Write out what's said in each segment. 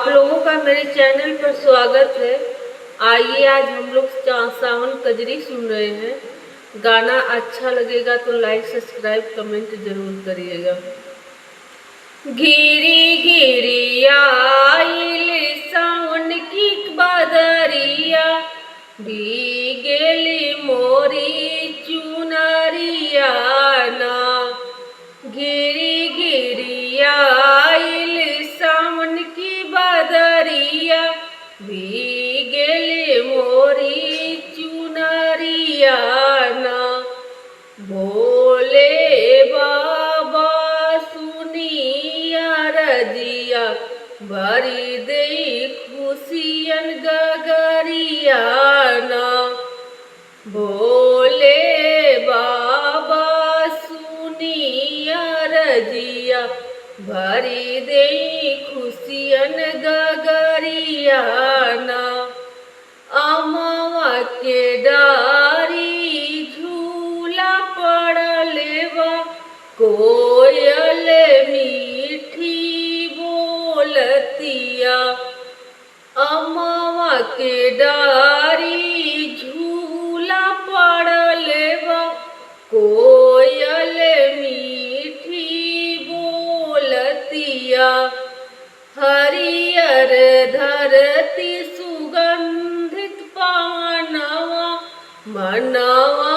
आप लोगों का मेरे चैनल पर स्वागत है। आइए आज हम लोग सावन कजरी सुन रहे हैं। गाना अच्छा लगेगा तो लाइक सब्सक्राइब कमेंट जरूर करिएगा। घिरी घिरी आइल सावन की बदरिया, भीगेली मोरी चुनरिया ना। घिरी घिरी आइल सावन की बदरिया, भीगेली मोरी चुनरिया ना। भोले बाबा सुनिया रजिया, भरी दे खुशियन गगरिया ना। भोले बाबा सुनिया रजिया, भरी दे खुशियन गगरिया ना। अमवा के डारी झूला पड़ले बा, कोयल मीठी बोलतिया। अमवा के डारी झूला पड़ले बा, कोयल मीठी बोलतिया। हरियर धरती सुगंधित पावनवा, मनवा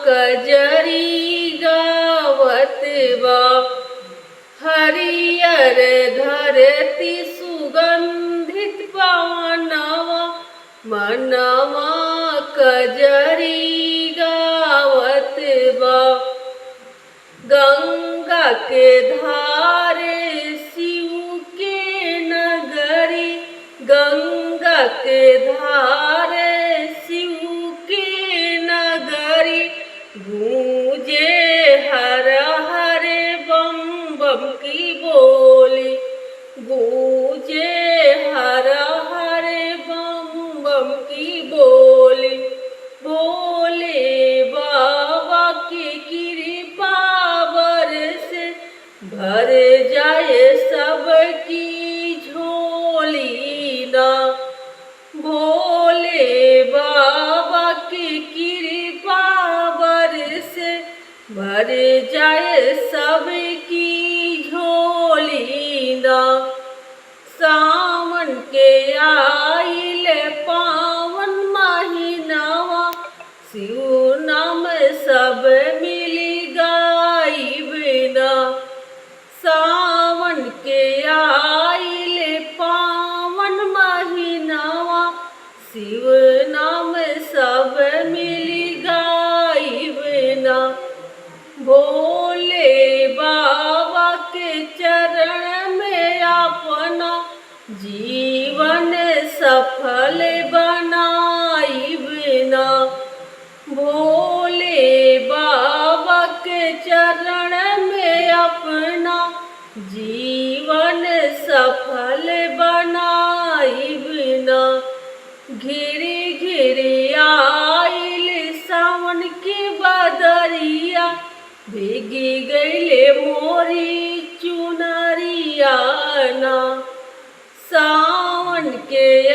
कजरी गावत बा। हरियर धरती सुगंधित पावनवा, मनवा कजरी गावत बा। गंगा के धारे शिव के नगरी, गंगा के धारे शिव के नगरी। गूंजे हर हरे बम बम की बोली, गूंजे हर हरे बम बम की बोली। भोले बाबा की कृपा बरसे, भर जाए सबकी झोली ना। भोले बाबा की कृपा बरसे, भर जाए सबकी झोली ना। सावन के आइल पावन महीनावा, शिव नाम सब मिली गाइब ना। सावन के आइल पावन महीनावा, शिव नाम सब मिली गाइब ना। भोले बाबा के चरण में अपना जीवन सफल बनाइब ना। भोले बाबा के चरण में अपना जीवन सफल बनाइब ना। घिरी घिरी आइल सावन की बदरिया, भीगी गईले मोरी चुनरिया ना। सावन के